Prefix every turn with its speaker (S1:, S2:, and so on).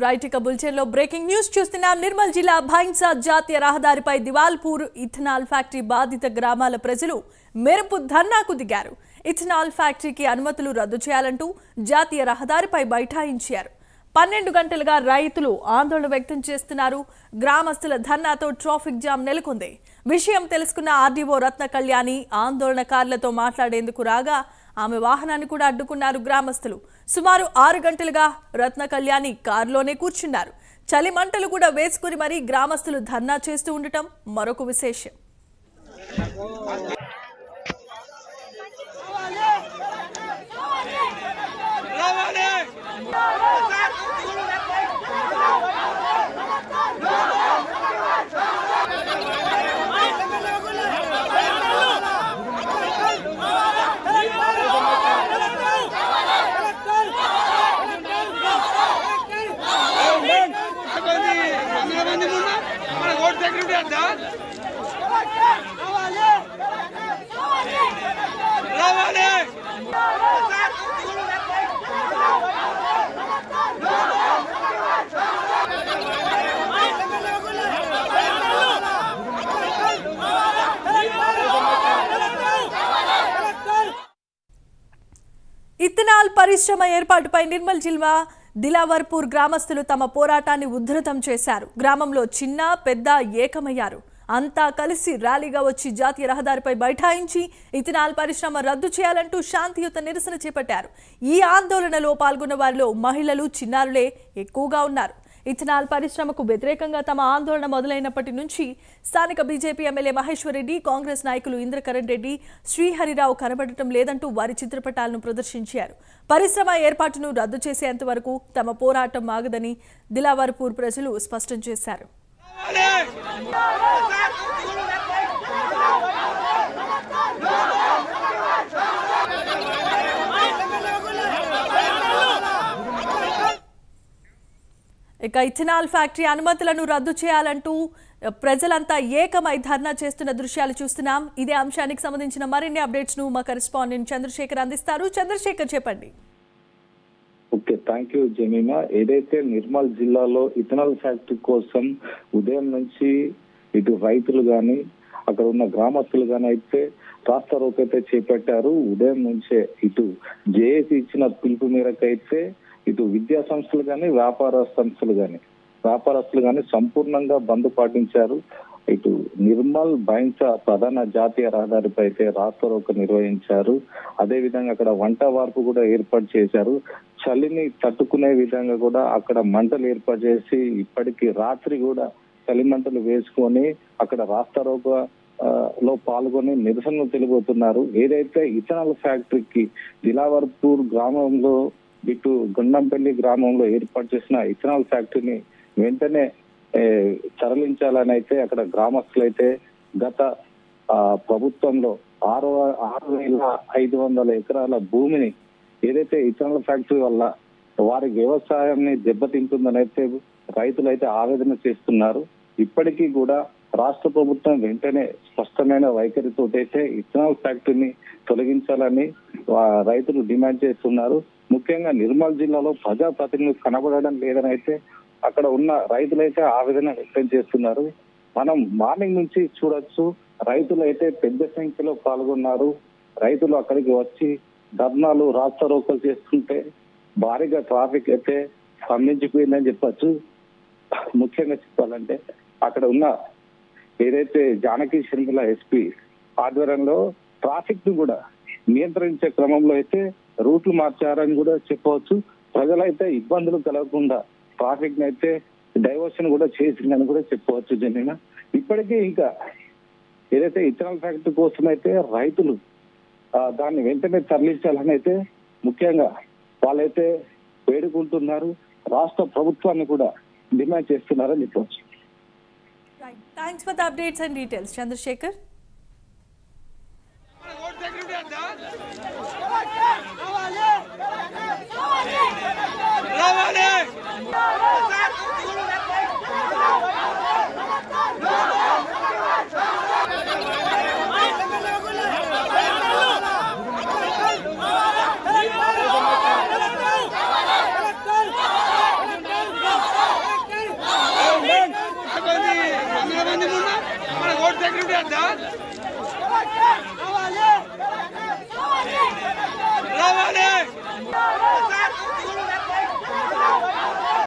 S1: Right ఇక bulletin లో breaking news చూస్తున్నాం. నిర్మల్ జిల్లా భైన్సా జాతీయ రహదారిపై దివాల్పూర్ ఇథనాల్ ఫ్యాక్టరీ బాధిత గ్రామాల ప్రజలు మెరుపు ధర్నాకు దిగారు. ఇథనాల్ ఫ్యాక్టరీకి అనుమతులు రద్దు చేయాలంటూ జాతీయ రహదారిపై బైఠాయించారు. 12 గంటలుగా రైతులు ఆందోళన వ్యక్తం చేస్తున్నారు. గ్రామస్తుల ధర్నాతో ట్రాఫిక్ జామ్ నెలకొంది. విషయం తెలుసుకున్న ఆర్డీఓ రత్న కళ్యాణి ఆందోళనకారులతో మాట్లాడేందుకు రాగా ఆమె వాహనాన్ని కూడా అడ్డుకున్నారు గ్రామస్తులు. సుమారు 6 గంటలుగా రత్న కళ్యాణి కారులోనే కూర్చున్నారు. చలి మంటలు కూడా వేసుకుని మరీ గ్రామస్తులు ధర్నా చేస్తూ ఉండటం మరొక విశేషం. ఇథనాల్ పరిశ్రమ ఏర్పాటుపై నిర్మల్ జిల్లా దిలావర్పూర్ గ్రామస్తులు తమ పోరాటాన్ని ఉధృతం చేశారు. గ్రామంలో చిన్న పెద్ద ఏకమయ్యారు. అంతా కలిసి ర్యాలీగా వచ్చి జాతీయ రహదారిపై బైఠాయించి ఇథనాల్ పరిశ్రమ రద్దు చేయాలంటూ శాంతియుత నిరసన చేపట్టారు. ఈ ఆందోళనలో పాల్గొన్న వారిలో మహిళలు, చిన్నారులే ఎక్కువగా ఉన్నారు. ఇథనాల్ పరిశ్రమకు వ్యతిరేకంగా తమ ఆందోళన మొదలైనప్పటి నుంచి స్థానిక బీజేపీ ఎమ్మెల్యే మహేశ్వర్ రెడ్డి, కాంగ్రెస్ నాయకులు ఇంద్రకరణ్ రెడ్డి, శ్రీహరిరావు కనబడటం లేదంటూ వారి చిత్రపటాలను ప్రదర్శించారు. పరిశ్రమ ఏర్పాటును రద్దు చేసేంత వరకు తమ పోరాటం ఆగదని దిలావర్పూర్ ప్రజలు స్పష్టం చేశారు. ఇక ఇథనాల్ ఫ్యాక్టరీ అనుమతులను రద్దు చేయాలంటూ ప్రజలంతా ఏకమై ధర్నా చేస్తున్న దృశ్యాలు చూస్తున్నాం. ఇదే అంశానికి సంబంధించిన మరిన్ని అప్డేట్స్ ను మా కరెస్పాండెంట్ చంద్రశేఖర్ అందిస్తారు. చంద్రశేఖర్, చెప్పండి.
S2: Okay, thank you Jemimah. ఏదైతే నిర్మల్ జిల్లాలో ఇథనాల్ ఫ్యాక్టరీ కోసం ఉదయం నుంచి ఇటు రైతులు గాని అక్కడ ఉన్న గ్రామస్తులు గాని అయితే రాస్తా రోకో అయితే చేపట్టారు. ఉదయం నుంచే ఇటు జేఏసీ ఇచ్చిన పిలుపు మేరకు అయితే ఇటు విద్యా సంస్థలు గాని వ్యాపారస్తులు గాని సంపూర్ణంగా బంద్ పాటించారు. ఇటు నిర్మల్ భైన్సా ప్రధాన జాతీయ రహదారిపై అయితే రాస్తా రోకో నిర్వహించారు. అదే విధంగా అక్కడ వంట వార్పు కూడా ఏర్పాటు చేశారు. చలిని తట్టుకునే విధంగా కూడా అక్కడ మంటలు ఏర్పాటు చేసి ఇప్పటికీ రాత్రి కూడా చలి మంటలు వేసుకొని అక్కడ రాస్తా రోకో లో పాల్గొని నిరసనలు తెలుపుతున్నారు. ఏదైతే ఇథనాల్ ఫ్యాక్టరీకి దిలావర్పూర్ గ్రామంలో ఇటు గుండంపల్లి గ్రామంలో ఏర్పాటు చేసిన ఇథనాల్ ఫ్యాక్టరీని వెంటనే తరలించాలని అయితే అక్కడ గ్రామస్తులు అయితే గత ప్రభుత్వంలో 6,500 ఎకరాల భూమిని ఏదైతే ఇథనాల్ ఫ్యాక్టరీ వల్ల వారి వ్యవసాయాన్ని దెబ్బతింటుందని అయితే రైతులు అయితే ఆవేదన చేస్తున్నారు. ఇప్పటికీ కూడా రాష్ట్ర ప్రభుత్వం వెంటనే స్పష్టమైన వైఖరితోటైతే ఇథనాల్ ఫ్యాక్టరీని తొలగించాలని రైతులు డిమాండ్ చేస్తున్నారు. ముఖ్యంగా నిర్మల్ జిల్లాలో ప్రజాప్రతినిధులు కనబడడం లేదని అయితే అక్కడ ఉన్న రైతులైతే ఆవేదన వ్యక్తం చేస్తున్నారు. మనం మార్నింగ్ నుంచి చూడొచ్చు, రైతులు అయితే పెద్ద సంఖ్యలో పాల్గొన్నారు. రైతులు అక్కడికి వచ్చి ధర్నాలు, రాస్తా రోకోలు చేస్తుంటే భారీగా ట్రాఫిక్ అయితే స్తంభించిపోయిందని చెప్పొచ్చు. ముఖ్యంగా చెప్పాలంటే అక్కడ ఉన్న ఏదైతే జానకి షర్మిల ఎస్పీ ఆధ్వర్యంలో ట్రాఫిక్ ను కూడా నియంత్రించే క్రమంలో అయితే రూట్లు మార్చారని కూడా చెప్పవచ్చు. ప్రజలైతే ఇబ్బందులు కలగకుండా ట్రాఫిక్ ని అయితే డైవర్షన్ కూడా చేసిందని కూడా చెప్పవచ్చు. జమీనా, ఇప్పటికీ ఇంకా ఏదైతే ఇథనాల్ ఫ్యాక్టరీ కోసం అయితే రైతులు దాన్ని వెంటనే తరలించాలని అయితే ముఖ్యంగా వాళ్ళైతే వేడుకుంటున్నారు. రాష్ట్ర ప్రభుత్వాన్ని కూడా డిమాండ్ చేస్తున్నారని చెప్పవచ్చు.
S1: Thanks for the updates and details, Chandrashekar.
S3: రావాలి